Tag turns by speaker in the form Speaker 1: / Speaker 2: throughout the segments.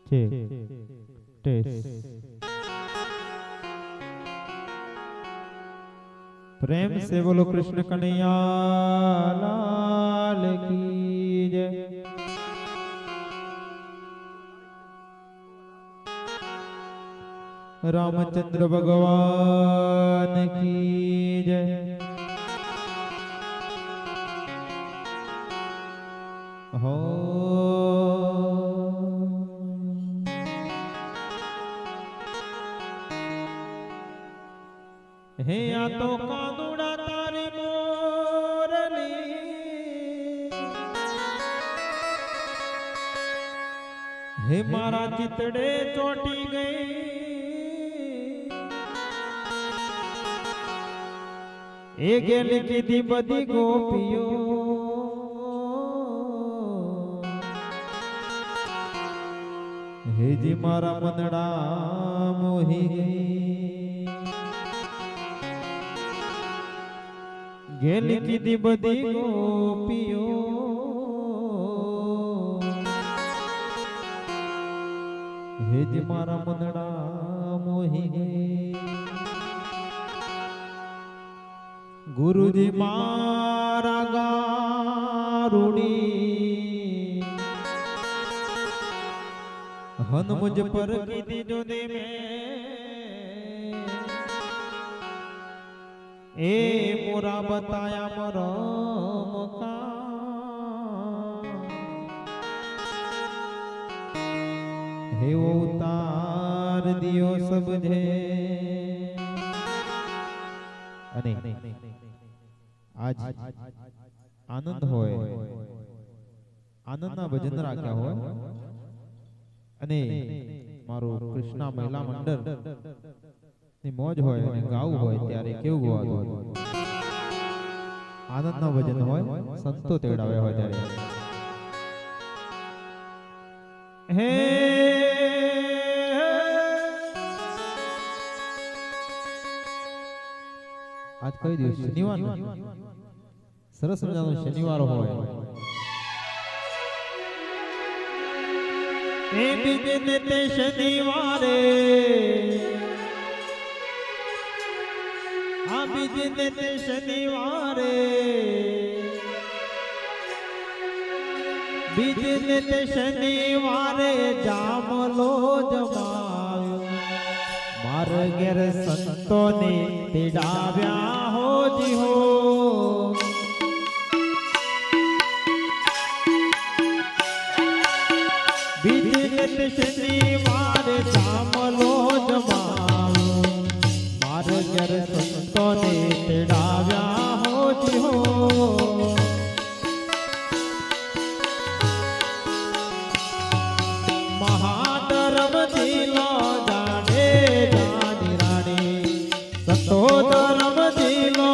Speaker 1: Check test. प्रेम से बोलो कृष्ण कन्हैया लाल की जय। रामचंद्र भगवान की जय। हो हे आ तो कांदुड़ा तारी मोरली, हे मारा चितड़े चोटी गई, ए गेल की दी बदी गोपियो, हे जी मारा मनड़ा मोही गई, गेल की दी बदी गोपियो, हे जी मारा मनड़ा मोही गई। गुरुजी मारा गारुड़ी हन मुझ पर की दी जुदी में, ए मोरा बताया मरम का, हे वो उतार दियो सब जे। आज आनंद होय, आनंदना भजन राख्या होय अने मारो कृष्णा महिला मंडल ની મોજ હોય અને ગાવું હોય ત્યારે કેવું ગાવાનું, આનંદના ભજન હોય, સંતો તેડાવે હોય ત્યારે હે આજ કઈ દિવસ શનિવાર, સરસ મજાનો શનિવાર હોય, એ બીજે ને તે શનિવારે, આ બીજે ને તે શનિવારે, બીજે ને તે શનિવારે જામલો જમાયો, માર ઘેર સંતોને તેડાવ્યા હોજી હો, બીજે તે શનિવારે જામલો જમાયો, માર ઘેર સંતોને તેડાવ્યા હોજી હો। મહાધર્મ દિલો જાણે જાની રાણી, સતો ધર્મ દિલો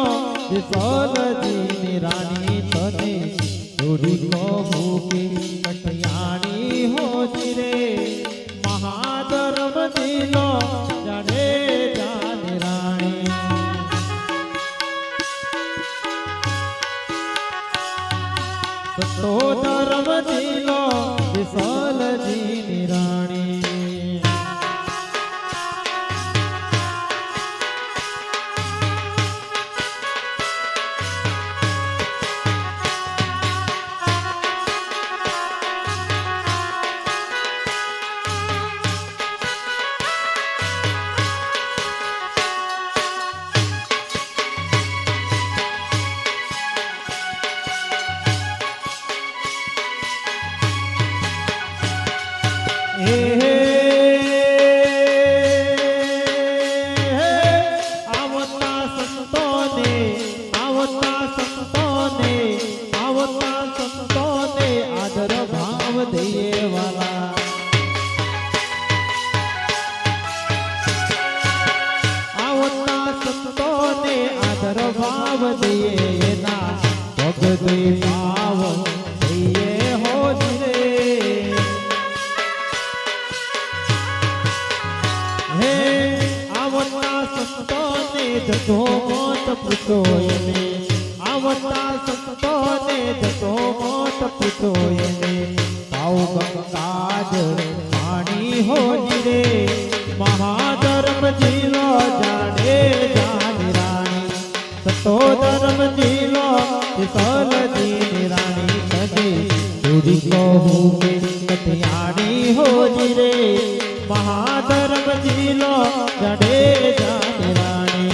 Speaker 1: વિસોલજીની રાણી, તને જોડી કહું કે કઠિયાણી હોજી રે, મહાધર્મ દિલો જાણે જાની રાણી, સતો ધર્મ દિલો વિસોલજીની રાણી। ભાવ દઈએ ના ભગત ભાવ દઈએ હો રે હે આવતા સંતોને જતો મોત પૂછો એને આવતા સંતોને જતો મોત પૂછો એને ભાવ ગંગાજ वाणी हो जिरे महाधर्म जिलो जाने जानी रानी सतो धर्म जिलो सल जी रानी सजे दूरी को हुए कटियाणी हो जिरे महाधर्म जिलो जाने जानी रानी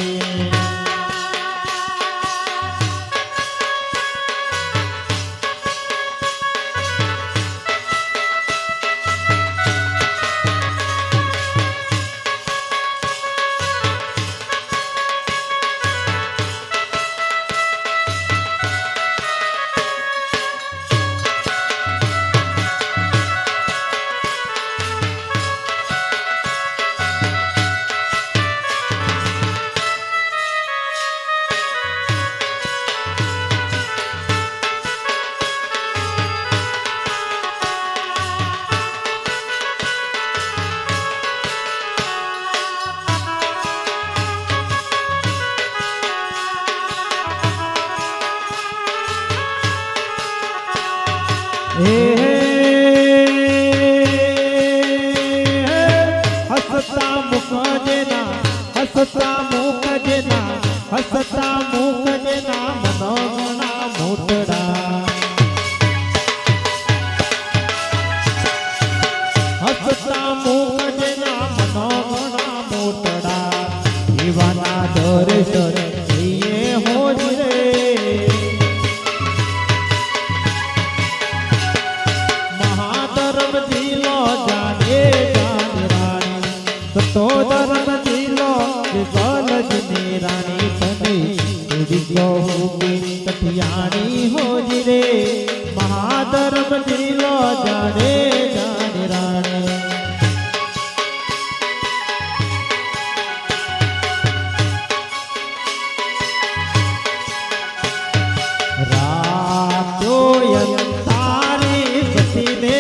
Speaker 1: हसता मुख जेना हसता मुख जेना हसता मुख जेना मनोगणा मोटड़ा हसता मुख जेना मनोगणा मोटड़ा जीवाना दर्शन ये हो रे तो धर्म जिलो जलजनी रानी सने तुझी गौकी कठियाणी हो जिरे महाधर्म जिलो जाने जाने रानी रातो यंतारी सती ने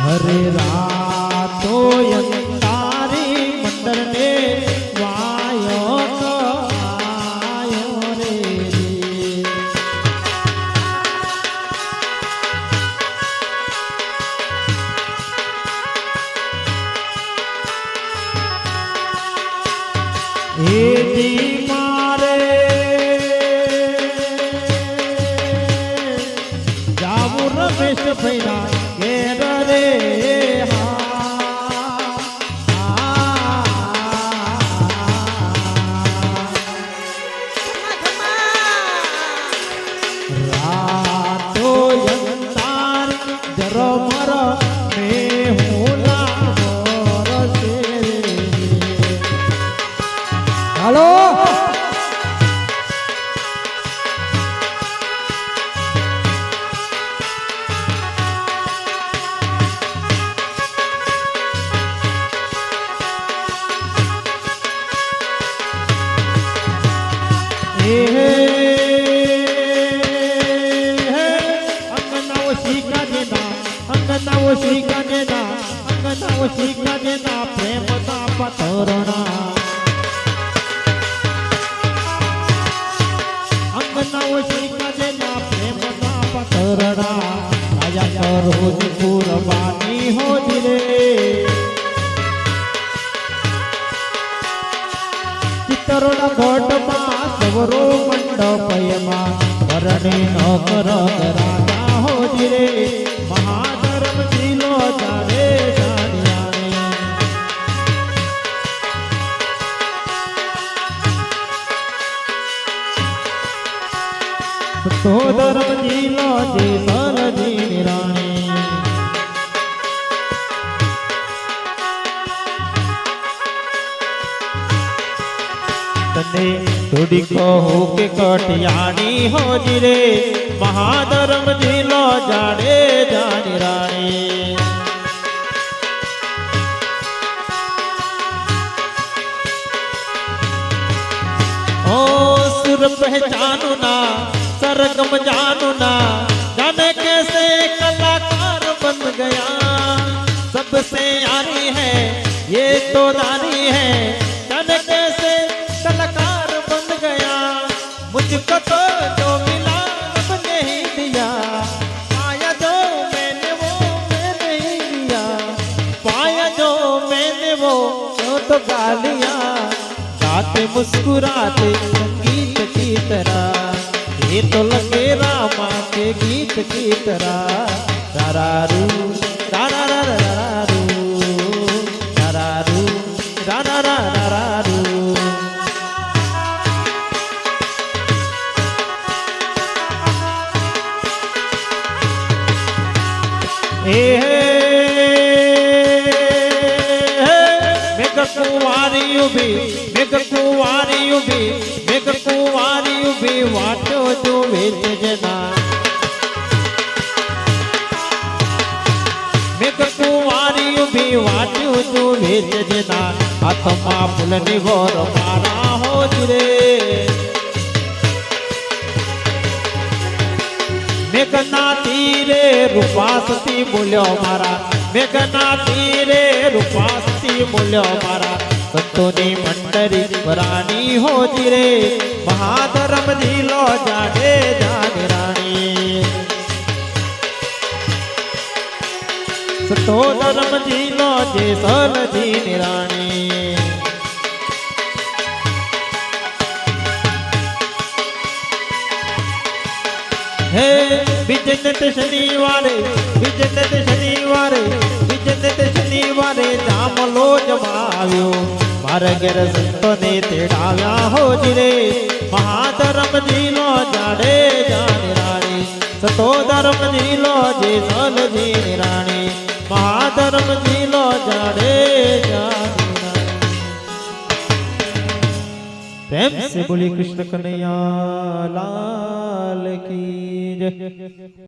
Speaker 1: हरे रातो यंतारी मंडल ने वायो तो आयो रे दी मारे जाऊ रमेश भैया प्रेम पतोरणा अंगनाव शिका देना प्रेम पतोरणा राजा करोज कुर्बानी हो जिरे चित्तरोड़ा घोट में सवरो मंडप में करणी नौकर राजा हो जिरे महाधर्म जिलो जाने तो धर्म जीलो जे सलजी निराणी तने थोड़ी कहो के कटियाणी हो जिरे महाधर्म जीलो जाड़े जानी रानी ओ सुर पहचानो ना सरगम जानो ना जाने कैसे कलाकार बन गया सबसे यारी है ये तो दानी है जाने कैसे कलाकार बन गया मुझको तो जो मिला रब ने ही दिया पाया जो मैंने वो मैंने ही दिया पाया जो मैंने वो तो गालियां गाते मुस्कुराते संगीत की तरह ये तो लगे रामा के गीत की तरह रारारू रारारू रारारू रारारू मेघ कुंवारी उभी वाटो जो वेच जना मेघ कुंवारी उभी वाटो जो वेच जना हाथमा फूलनी वोर मारा हो रे मेघना तीरे रूपासती बोल्यो मारा मेघना तीरे रूपासती बोल्यो मारा संतोनी मंडरी वरानी हो जिरे महाधर्म जीलो जाडे जानी रानी संतो धर्म जीलो जे सलजी निराणी हे विजनत शनिवारे जामलो जमाव्यो मारे घर संतोने तेड़ाव्या हो जिरे महाधर्म जीलो जाडे जानी रानी सतो धर्म जीलो जे सलजी निराणी महाधर्म जीलो जाडे जानी रानी प्रेम से बोली कृष्ण कन्हैया लाल की जय।